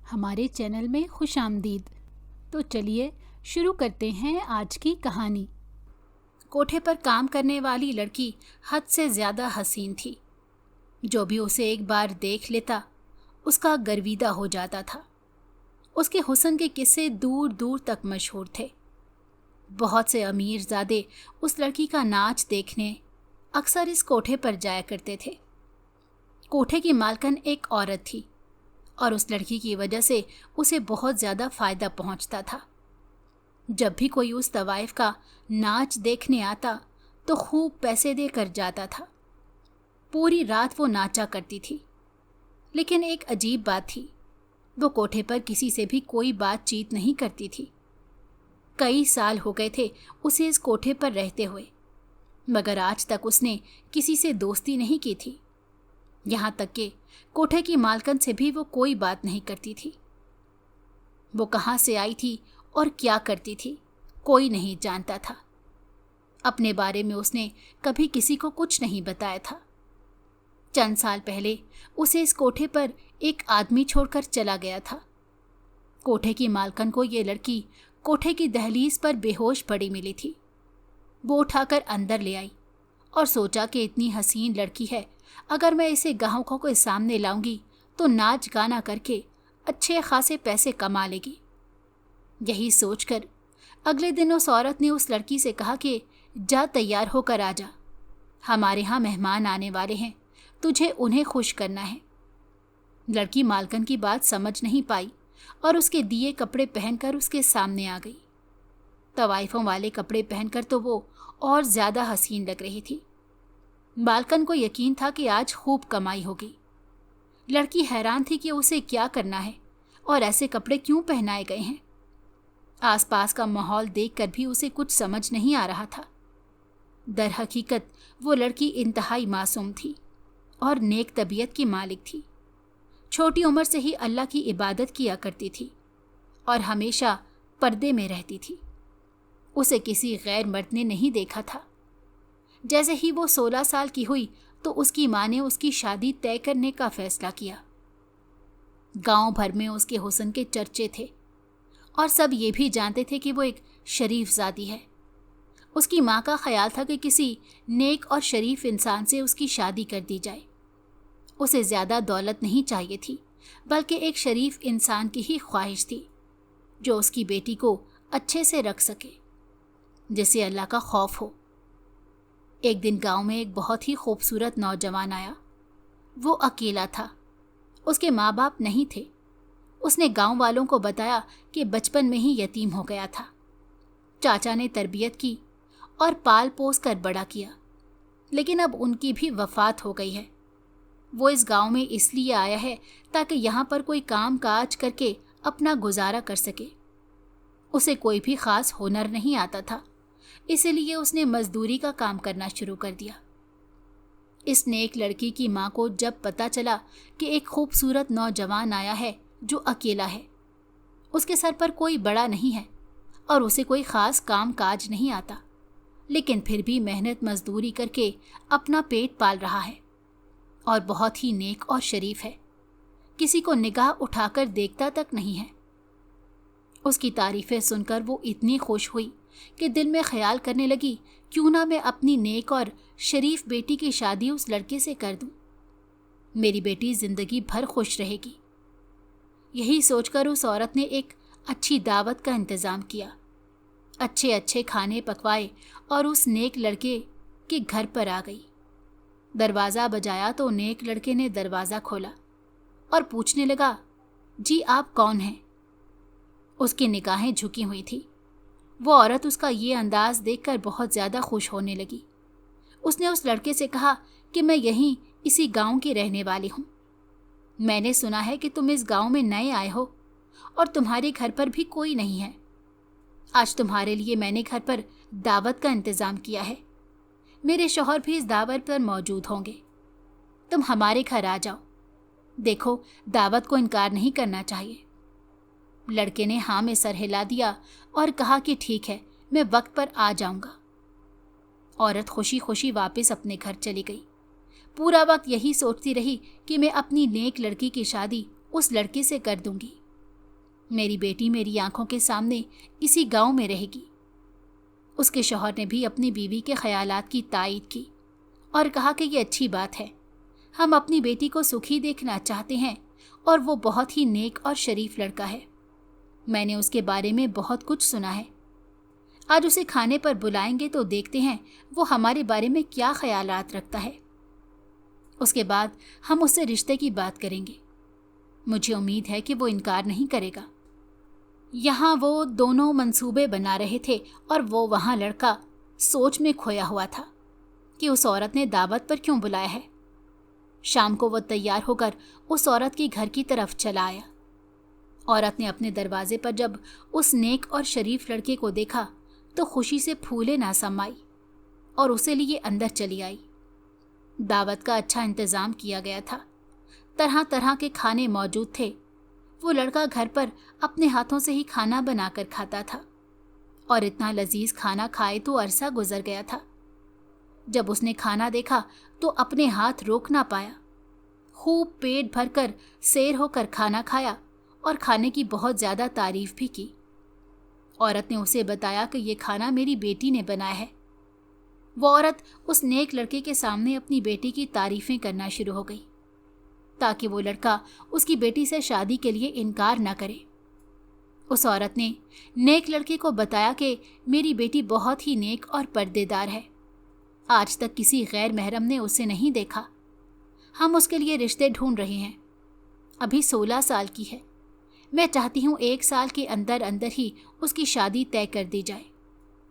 हमारे चैनल में खुश आमदीद। तो चलिए शुरू करते हैं आज की कहानी। कोठे पर काम करने वाली लड़की हद से ज़्यादा हसीन थी। जो भी उसे एक बार देख लेता उसका गर्विदा हो जाता था। उसके हुस्न के किस्से दूर दूर तक मशहूर थे। बहुत से अमीरजादे उस लड़की का नाच देखने अक्सर इस कोठे पर जाया करते थे। कोठे की मालकिन एक औरत थी और उस लड़की की वजह से उसे बहुत ज़्यादा फ़ायदा पहुंचता था। जब भी कोई उस तवाइफ का नाच देखने आता तो खूब पैसे देकर जाता था। पूरी रात वो नाचा करती थी। लेकिन एक अजीब बात थी, वो कोठे पर किसी से भी कोई बातचीत नहीं करती थी। कई साल हो गए थे उसे इस कोठे पर रहते हुए, मगर आज तक उसने किसी से दोस्ती नहीं की थी। यहाँ तक कि कोठे की मालकिन से भी वो कोई बात नहीं करती थी। वो कहाँ से आई थी और क्या करती थी कोई नहीं जानता था। अपने बारे में उसने कभी किसी को कुछ नहीं बताया था। चंद साल पहले उसे इस कोठे पर एक आदमी छोड़कर चला गया था। कोठे की मालकिन को ये लड़की कोठे की दहलीज पर बेहोश पड़ी मिली थी। वो उठाकर अंदर ले आई और सोचा कि इतनी हसीन लड़की है, अगर मैं इसे ग्राहकों के सामने लाऊंगी तो नाच गाना करके अच्छे खासे पैसे कमा लेगी। यही सोचकर अगले दिन उस औरत ने उस लड़की से कहा कि जा तैयार होकर आ जा, हमारे यहाँ मेहमान आने वाले हैं, तुझे उन्हें खुश करना है। लड़की मालकिन की बात समझ नहीं पाई और उसके दिए कपड़े पहनकर उसके सामने आ गई। तवाइफों वाले कपड़े पहनकर तो वो और ज़्यादा हसीन लग रही थी। मालकिन को यकीन था कि आज खूब कमाई होगी। लड़की हैरान थी कि उसे क्या करना है और ऐसे कपड़े क्यों पहनाए गए हैं। आसपास का माहौल देखकर भी उसे कुछ समझ नहीं आ रहा था। दर हकीकत वो लड़की इंतहाई मासूम थी और नेक तबीयत की मालिक थी। छोटी उम्र से ही अल्लाह की इबादत किया करती थी और हमेशा पर्दे में रहती थी। उसे किसी गैर मर्द ने नहीं देखा था। जैसे ही वो 16 साल की हुई तो उसकी माँ ने उसकी शादी तय करने का फैसला किया। गांव भर में उसके हुस्न के चर्चे थे और सब ये भी जानते थे कि वो एक शरीफ ज़ादी है। उसकी माँ का ख्याल था कि किसी नेक और शरीफ इंसान से उसकी शादी कर दी जाए। उसे ज़्यादा दौलत नहीं चाहिए थी, बल्कि एक शरीफ इंसान की ही ख्वाहिश थी जो उसकी बेटी को अच्छे से रख सके, जिसे अल्लाह का खौफ हो। एक दिन गांव में एक बहुत ही खूबसूरत नौजवान आया। वो अकेला था, उसके माँ बाप नहीं थे। उसने गांव वालों को बताया कि बचपन में ही यतीम हो गया था। चाचा ने तरबियत की और पाल पोस कर बड़ा किया, लेकिन अब उनकी भी वफात हो गई है। वो इस गांव में इसलिए आया है ताकि यहाँ पर कोई काम काज करके अपना गुजारा कर सके। उसे कोई भी ख़ास हुनर नहीं आता था, इसलिए उसने मजदूरी का काम करना शुरू कर दिया। इस नेक लड़की की माँ को जब पता चला कि एक खूबसूरत नौजवान आया है जो अकेला है, उसके सर पर कोई बड़ा नहीं है और उसे कोई ख़ास काम काज नहीं आता, लेकिन फिर भी मेहनत मजदूरी करके अपना पेट पाल रहा है और बहुत ही नेक और शरीफ है, किसी को निगाह उठाकर देखता तक नहीं है। उसकी तारीफ़ें सुनकर वो इतनी खुश हुई कि दिल में ख्याल करने लगी, क्यों ना मैं अपनी नेक और शरीफ बेटी की शादी उस लड़के से कर दूं। मेरी बेटी ज़िंदगी भर खुश रहेगी। यही सोचकर उस औरत ने एक अच्छी दावत का इंतज़ाम किया। अच्छे अच्छे खाने पकवाए और उस नेक लड़के के घर पर आ गई। दरवाज़ा बजाया तो नेक लड़के ने दरवाज़ा खोला और पूछने लगा, जी आप कौन हैं? उसकी निगाहें झुकी हुई थी। वो औरत उसका ये अंदाज़ देखकर बहुत ज़्यादा खुश होने लगी। उसने उस लड़के से कहा कि मैं यहीं इसी गांव की रहने वाली हूँ। मैंने सुना है कि तुम इस गांव में नए आए हो और तुम्हारे घर पर भी कोई नहीं है। आज तुम्हारे लिए मैंने घर पर दावत का इंतज़ाम किया है। मेरे शौहर भी इस दावत पर मौजूद होंगे। तुम हमारे घर आ जाओ। देखो, दावत को इनकार नहीं करना चाहिए। लड़के ने हाँ में सर हिला दिया और कहा कि ठीक है, मैं वक्त पर आ जाऊंगा। औरत खुशी खुशी वापस अपने घर चली गई। पूरा वक्त यही सोचती रही कि मैं अपनी नेक लड़की की शादी उस लड़के से कर दूंगी मेरी बेटी मेरी आंखों के सामने इसी गांव में रहेगी। उसके शौहर ने भी अपनी बीवी के ख्यालात की तायीद की और कहा कि ये अच्छी बात है, हम अपनी बेटी को सुखी देखना चाहते हैं और वो बहुत ही नेक और शरीफ लड़का है। मैंने उसके बारे में बहुत कुछ सुना है। आज उसे खाने पर बुलाएंगे तो देखते हैं वो हमारे बारे में क्या ख्यालात रखता है। उसके बाद हम उससे रिश्ते की बात करेंगे। मुझे उम्मीद है कि वो इनकार नहीं करेगा। यहाँ वो दोनों मंसूबे बना रहे थे और वो वहाँ लड़का सोच में खोया हुआ था कि उस औरत ने दावत पर क्यों बुलाया है। शाम को वो तैयार होकर उस औरत के घर की तरफ चला आया। औरत ने अपने दरवाजे पर जब उस नेक और शरीफ लड़के को देखा तो खुशी से फूले ना समाई और उसे लिए अंदर चली आई। दावत का अच्छा इंतजाम किया गया था, तरह तरह के खाने मौजूद थे। वो लड़का घर पर अपने हाथों से ही खाना बनाकर खाता था और इतना लजीज खाना खाए तो अरसा गुजर गया था। जब उसने खाना देखा तो अपने हाथ रोक ना पाया। खूब पेट भरकर सैर होकर खाना खाया और खाने की बहुत ज़्यादा तारीफ भी की। औरत ने उसे बताया कि ये खाना मेरी बेटी ने बनाया है। वो औरत उस नेक लड़के के सामने अपनी बेटी की तारीफें करना शुरू हो गई ताकि वो लड़का उसकी बेटी से शादी के लिए इनकार ना करे। उस औरत ने नेक लड़के को बताया कि मेरी बेटी बहुत ही नेक और पर्देदार है। आज तक किसी गैर महरम ने उसे नहीं देखा। हम उसके लिए रिश्ते ढूंढ रहे हैं। अभी 16 साल की है। मैं चाहती हूँ 1 साल के अंदर अंदर ही उसकी शादी तय कर दी जाए।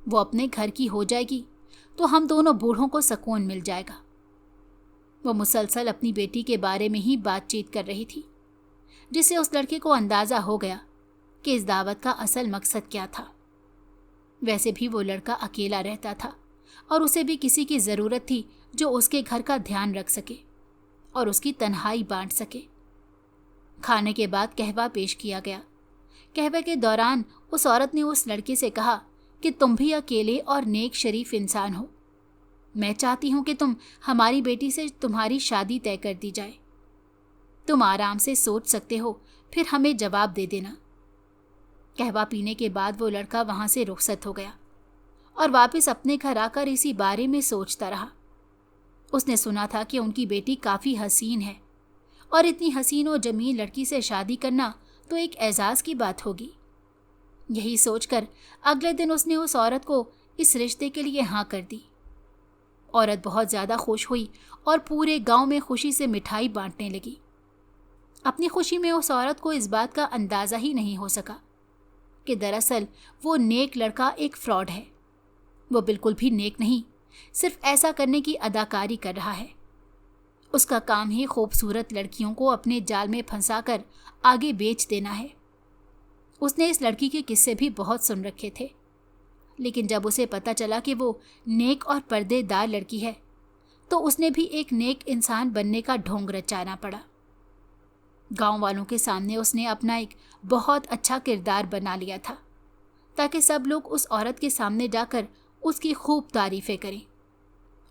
वो अपने घर की हो जाएगी तो हम दोनों बूढ़ों को सुकून मिल जाएगा। वो मुसलसल अपनी बेटी के बारे में ही बातचीत कर रही थी, जिससे उस लड़के को अंदाज़ा हो गया कि इस दावत का असल मकसद क्या था। वैसे भी वो लड़का अकेला रहता था और उसे भी किसी की ज़रूरत थी जो उसके घर का ध्यान रख सके और उसकी तन्हाई बांट सके। खाने के बाद कहवा पेश किया गया। कहवे के दौरान उस औरत ने उस लड़के से कहा कि तुम भी अकेले और नेक शरीफ इंसान हो। मैं चाहती हूँ कि तुम हमारी बेटी से तुम्हारी शादी तय कर दी जाए। तुम आराम से सोच सकते हो, फिर हमें जवाब दे देना। कहवा पीने के बाद वो लड़का वहाँ से रुखसत हो गया और वापस अपने घर आकर इसी बारे में सोचता रहा। उसने सुना था कि उनकी बेटी काफ़ी हसीन है और इतनी हसीन और जमील लड़की से शादी करना तो एक एजाज़ की बात होगी। यही सोचकर अगले दिन उसने उस औरत को इस रिश्ते के लिए हाँ कर दी। औरत बहुत ज़्यादा खुश हुई और पूरे गांव में खुशी से मिठाई बांटने लगी। अपनी खुशी में उस औरत को इस बात का अंदाज़ा ही नहीं हो सका कि दरअसल वो नेक लड़का एक फ्रॉड है। वो बिल्कुल भी नेक नहीं, सिर्फ ऐसा करने की अदाकारी कर रहा है। उसका काम ही खूबसूरत लड़कियों को अपने जाल में फंसाकर आगे बेच देना है। उसने इस लड़की के किस्से भी बहुत सुन रखे थे, लेकिन जब उसे पता चला कि वो नेक और पर्देदार लड़की है तो उसने भी एक नेक इंसान बनने का ढोंग रचाना पड़ा। गांव वालों के सामने उसने अपना एक बहुत अच्छा किरदार बना लिया था ताकि सब लोग उस औरत के सामने जाकर उसकी खूब तारीफ़ें करें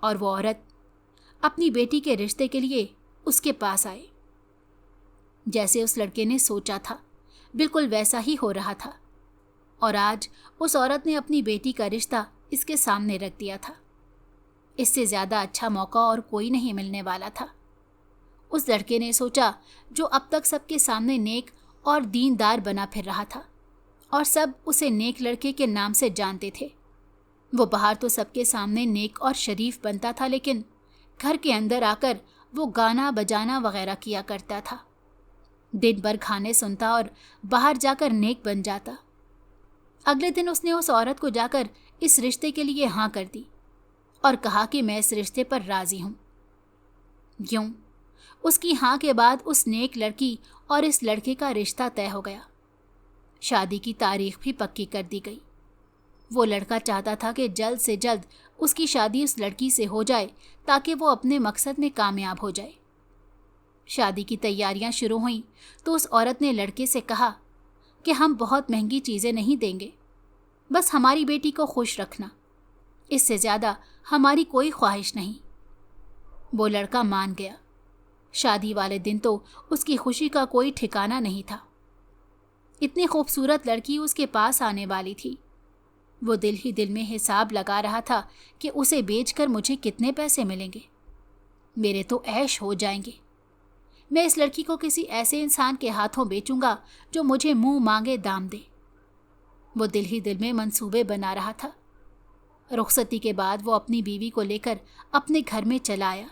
और वो औरत अपनी बेटी के रिश्ते के लिए उसके पास आए। जैसे उस लड़के ने सोचा था बिल्कुल वैसा ही हो रहा था और आज उस औरत ने अपनी बेटी का रिश्ता इसके सामने रख दिया था। इससे ज़्यादा अच्छा मौका और कोई नहीं मिलने वाला था। उस लड़के ने सोचा जो अब तक सबके सामने नेक और दीनदार बना फिर रहा था और सब उसे नेक लड़के के नाम से जानते थे। वो बाहर तो सबके सामने नेक और शरीफ बनता था, लेकिन घर के अंदर आकर वो गाना बजाना वगैरह किया करता था। दिन भर खाने सुनता और बाहर जाकर नेक बन जाता। अगले दिन उसने उस औरत को जाकर इस रिश्ते के लिए हाँ कर दी और कहा कि मैं इस रिश्ते पर राज़ी हूँ। यूँ उसकी हाँ के बाद उस नेक लड़की और इस लड़के का रिश्ता तय हो गया। शादी की तारीख भी पक्की कर दी गई। वो लड़का चाहता था कि जल्द से जल्द उसकी शादी उस लड़की से हो जाए ताकि वो अपने मकसद में कामयाब हो जाए। शादी की तैयारियां शुरू हुईं तो उस औरत ने लड़के से कहा कि हम बहुत महंगी चीज़ें नहीं देंगे, बस हमारी बेटी को खुश रखना, इससे ज़्यादा हमारी कोई ख्वाहिश नहीं। वो लड़का मान गया। शादी वाले दिन तो उसकी खुशी का कोई ठिकाना नहीं था। इतनी खूबसूरत लड़की उसके पास आने वाली थी। वो दिल ही दिल में हिसाब लगा रहा था कि उसे बेचकर मुझे कितने पैसे मिलेंगे। मेरे तो ऐश हो जाएंगे। मैं इस लड़की को किसी ऐसे इंसान के हाथों बेचूंगा जो मुझे मुंह मांगे दाम दे। वो दिल ही दिल में मंसूबे बना रहा था। रुखसती के बाद वो अपनी बीवी को लेकर अपने घर में चला आया।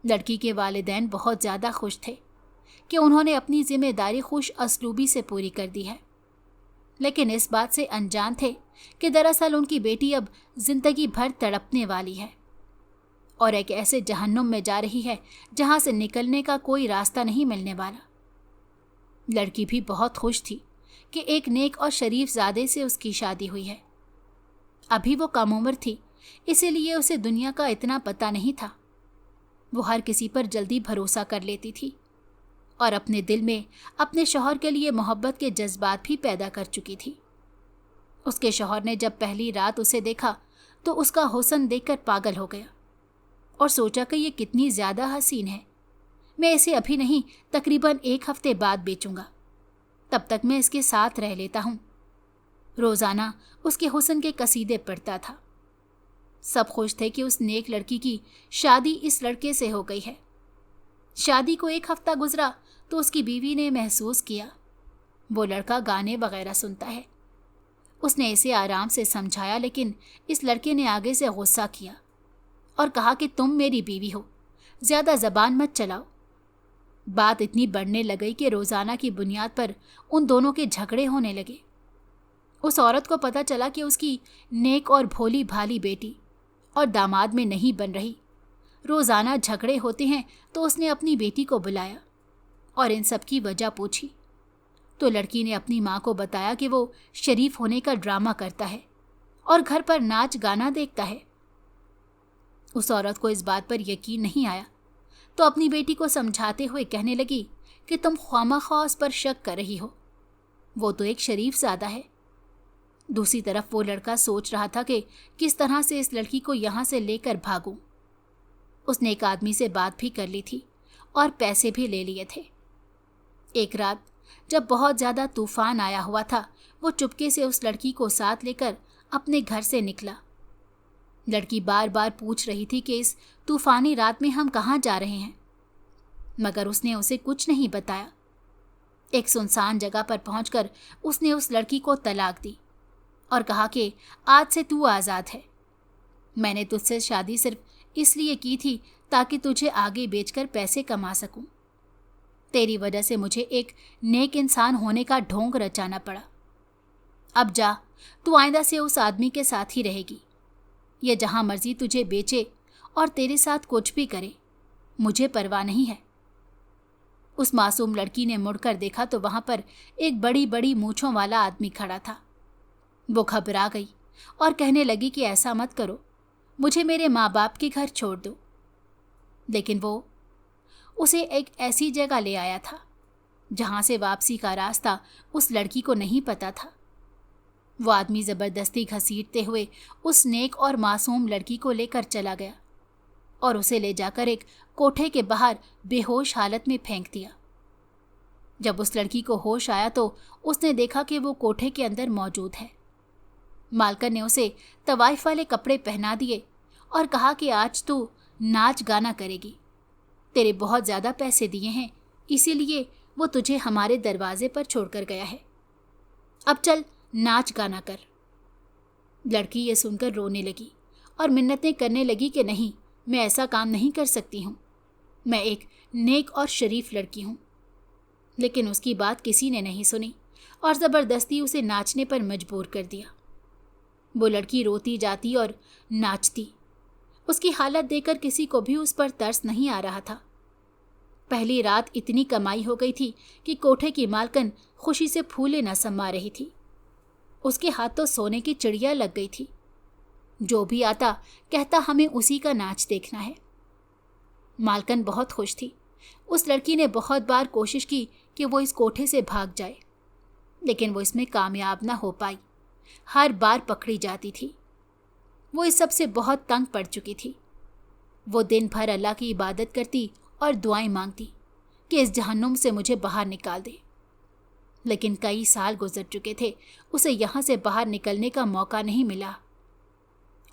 लड़की के वालिदैन बहुत ज़्यादा खुश थे कि उन्होंने अपनी जिम्मेदारी खुश असलूबी से पूरी कर दी है, लेकिन इस बात से अनजान थे कि दरअसल उनकी बेटी अब जिंदगी भर तड़पने वाली है और एक ऐसे जहन्नुम में जा रही है जहां से निकलने का कोई रास्ता नहीं मिलने वाला। लड़की भी बहुत खुश थी कि एक नेक और शरीफ ज़ादे से उसकी शादी हुई है। अभी वो कम उम्र थी, इसीलिए उसे दुनिया का इतना पता नहीं था। वो हर किसी पर जल्दी भरोसा कर लेती थी और अपने दिल में अपने शौहर के लिए मोहब्बत के जज्बात भी पैदा कर चुकी थी। उसके शौहर ने जब पहली रात उसे देखा तो उसका हुस्न देखकर पागल हो गया और सोचा कि ये कितनी ज़्यादा हसीन है। मैं इसे अभी नहीं, तकरीबन 1 हफ्ते बाद बेचूंगा, तब तक मैं इसके साथ रह लेता हूँ। रोज़ाना उसके हुस्न के कसीदे पढ़ता था। सब खुश थे कि उस नेक लड़की की शादी इस लड़के से हो गई है। शादी को 1 हफ्ता गुजरा तो उसकी बीवी ने महसूस किया वो लड़का गाने वगैरह सुनता है। उसने इसे आराम से समझाया, लेकिन इस लड़के ने आगे से गुस्सा किया और कहा कि तुम मेरी बीवी हो, ज़्यादा ज़बान मत चलाओ। बात इतनी बढ़ने लगी कि रोज़ाना की बुनियाद पर उन दोनों के झगड़े होने लगे। उस औरत को पता चला कि उसकी नेक और भोली भाली बेटी और दामाद में नहीं बन रही। रोज़ाना झगड़े होते हैं तो उसने अपनी बेटी को बुलाया और इन सब की वजह पूछी तो लड़की ने अपनी माँ को बताया कि वो शरीफ होने का ड्रामा करता है और घर पर नाच गाना देखता है। उस औरत को इस बात पर यकीन नहीं आया तो अपनी बेटी को समझाते हुए कहने लगी कि तुम ख्वामख्वाह उस पर शक कर रही हो, वो तो एक शरीफ ज़ादा है। दूसरी तरफ वो लड़का सोच रहा था कि किस तरह से इस लड़की को यहाँ से लेकर भागूं। उसने एक आदमी से बात भी कर ली थी और पैसे भी ले लिए थे। एक रात जब बहुत ज़्यादा तूफान आया हुआ था, वो चुपके से उस लड़की को साथ लेकर अपने घर से निकला। लड़की बार बार पूछ रही थी कि इस तूफानी रात में हम कहाँ जा रहे हैं, मगर उसने उसे कुछ नहीं बताया। एक सुनसान जगह पर पहुंचकर उसने उस लड़की को तलाक दी और कहा कि आज से तू आज़ाद है। मैंने तुझसे शादी सिर्फ इसलिए की थी ताकि तुझे आगे बेचकर पैसे कमा सकूं। तेरी वजह से मुझे एक नेक इंसान होने का ढोंग रचाना पड़ा। अब जा, तू आइंदा से उस आदमी के साथ ही रहेगी। ये जहां मर्जी तुझे बेचे और तेरे साथ कुछ भी करे, मुझे परवाह नहीं है। उस मासूम लड़की ने मुड़कर देखा तो वहां पर एक बड़ी बड़ी मूंछों वाला आदमी खड़ा था। वो घबरा गई और कहने लगी कि ऐसा मत करो, मुझे मेरे माँ बाप के घर छोड़ दो। लेकिन वो उसे एक ऐसी जगह ले आया था जहां से वापसी का रास्ता उस लड़की को नहीं पता था। वो आदमी ज़बरदस्ती घसीटते हुए उस नेक और मासूम लड़की को लेकर चला गया और उसे ले जाकर एक कोठे के बाहर बेहोश हालत में फेंक दिया। जब उस लड़की को होश आया तो उसने देखा कि वो कोठे के अंदर मौजूद है। मालकन ने उसे तवाइफ वाले कपड़े पहना दिए और कहा कि आज तू नाच गाना करेगी, तेरे बहुत ज़्यादा पैसे दिए हैं, इसीलिए वो तुझे हमारे दरवाजे पर छोड़कर गया है। अब चल नाच गाना कर। लड़की ये सुनकर रोने लगी और मिन्नतें करने लगी कि नहीं, मैं ऐसा काम नहीं कर सकती हूँ, मैं एक नेक और शरीफ लड़की हूँ। लेकिन उसकी बात किसी ने नहीं सुनी और ज़बरदस्ती उसे नाचने पर मजबूर कर दिया। वो लड़की रोती जाती और नाचती। उसकी हालत देखकर किसी को भी उस पर तरस नहीं आ रहा था। पहली रात इतनी कमाई हो गई थी कि कोठे की मालकन खुशी से फूले न समा रही थी। उसके हाथ तो सोने की चिड़िया लग गई थी। जो भी आता कहता हमें उसी का नाच देखना है। मालकन बहुत खुश थी। उस लड़की ने बहुत बार कोशिश की कि वो इस कोठे से भाग जाए, लेकिन वो इसमें कामयाब ना हो पाई। हर बार पकड़ी जाती थी। वो इस सब से बहुत तंग पड़ चुकी थी। वो दिन भर अल्लाह की इबादत करती और दुआएं मांगती कि इस जहन्नुम से मुझे बाहर निकाल दे। लेकिन कई साल गुजर चुके थे, उसे यहाँ से बाहर निकलने का मौका नहीं मिला।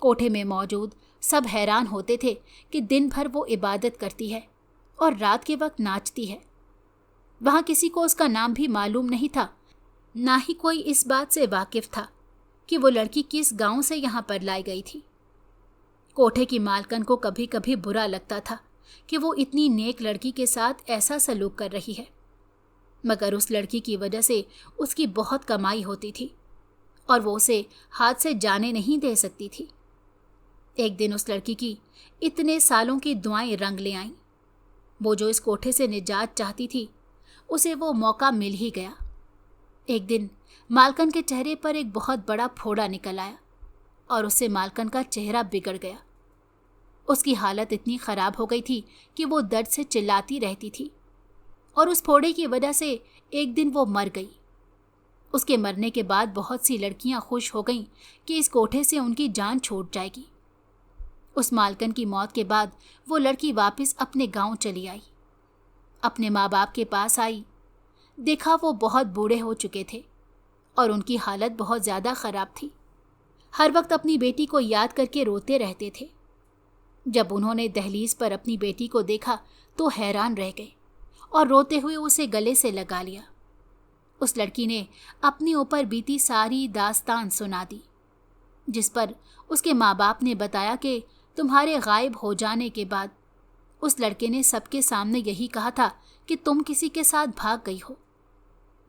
कोठे में मौजूद सब हैरान होते थे कि दिन भर वो इबादत करती है और रात के वक्त नाचती है। वहाँ किसी को उसका नाम भी मालूम नहीं था, ना ही कोई इस बात से वाकिफ था कि वो लड़की किस गांव से यहाँ पर लाई गई थी। कोठे की मालकन को कभी कभी बुरा लगता था कि वो इतनी नेक लड़की के साथ ऐसा सलूक कर रही है, मगर उस लड़की की वजह से उसकी बहुत कमाई होती थी और वो उसे हाथ से जाने नहीं दे सकती थी। एक दिन उस लड़की की इतने सालों की दुआएं रंग ले आईं। वो जो इस कोठे से निजात चाहती थी, उसे वो मौका मिल ही गया। एक दिन मालकन के चेहरे पर एक बहुत बड़ा फोड़ा निकल आया और उससे मालकन का चेहरा बिगड़ गया। उसकी हालत इतनी खराब हो गई थी कि वो दर्द से चिल्लाती रहती थी और उस फोड़े की वजह से एक दिन वो मर गई। उसके मरने के बाद बहुत सी लड़कियां खुश हो गईं कि इस कोठे से उनकी जान छूट जाएगी। उस मालकन की मौत के बाद वो लड़की वापस अपने गांव चली आई, अपने माँ बाप के पास आई। देखा वो बहुत बूढ़े हो चुके थे और उनकी हालत बहुत ज़्यादा ख़राब थी। हर वक्त अपनी बेटी को याद करके रोते रहते थे। जब उन्होंने दहलीज पर अपनी बेटी को देखा तो हैरान रह गए और रोते हुए उसे गले से लगा लिया। उस लड़की ने अपने ऊपर बीती सारी दास्तान सुना दी, जिस पर उसके माँ बाप ने बताया कि तुम्हारे गायब हो जाने के बाद उस लड़के ने सबके सामने यही कहा था कि तुम किसी के साथ भाग गई हो।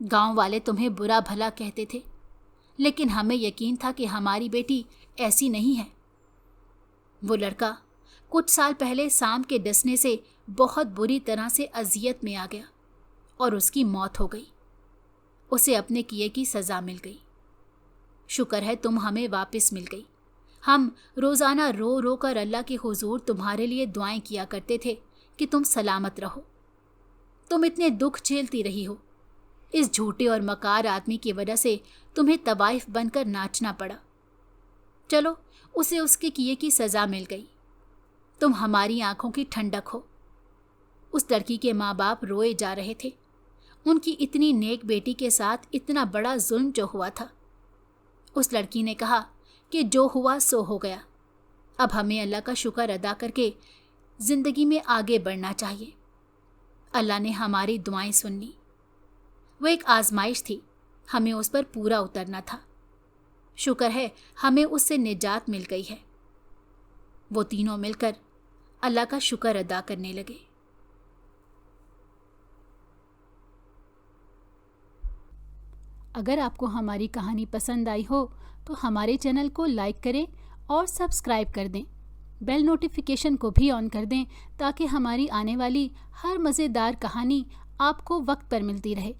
गांव वाले तुम्हें बुरा भला कहते थे, लेकिन हमें यकीन था कि हमारी बेटी ऐसी नहीं है। वो लड़का कुछ साल पहले सांप के डसने से बहुत बुरी तरह से अजियत में आ गया और उसकी मौत हो गई। उसे अपने किए की सज़ा मिल गई। शुक्र है तुम हमें वापस मिल गई। हम रोज़ाना रो रो कर अल्लाह के हुजूर तुम्हारे लिए दुआएं किया करते थे कि तुम सलामत रहो। तुम इतने दुख झेलती रही हो। इस झूठे और मकार आदमी की वजह से तुम्हें तवाइफ बनकर नाचना पड़ा। चलो, उसे उसके किए की सज़ा मिल गई। तुम हमारी आंखों की ठंडक हो। उस लड़की के माँ बाप रोए जा रहे थे। उनकी इतनी नेक बेटी के साथ इतना बड़ा जुल्म जो हुआ था। उस लड़की ने कहा कि जो हुआ सो हो गया, अब हमें अल्लाह का शुक्र अदा करके ज़िंदगी में आगे बढ़ना चाहिए। अल्लाह ने हमारी दुआएं सुन ली। वो एक आजमाइश थी, हमें उस पर पूरा उतरना था। शुक्र है हमें उससे निजात मिल गई है। वो तीनों मिलकर अल्लाह का शुक्र अदा करने लगे। अगर आपको हमारी कहानी पसंद आई हो तो हमारे चैनल को लाइक करें और सब्सक्राइब कर दें। बेल नोटिफिकेशन को भी ऑन कर दें ताकि हमारी आने वाली हर मज़ेदार कहानी आपको वक्त पर मिलती रहे।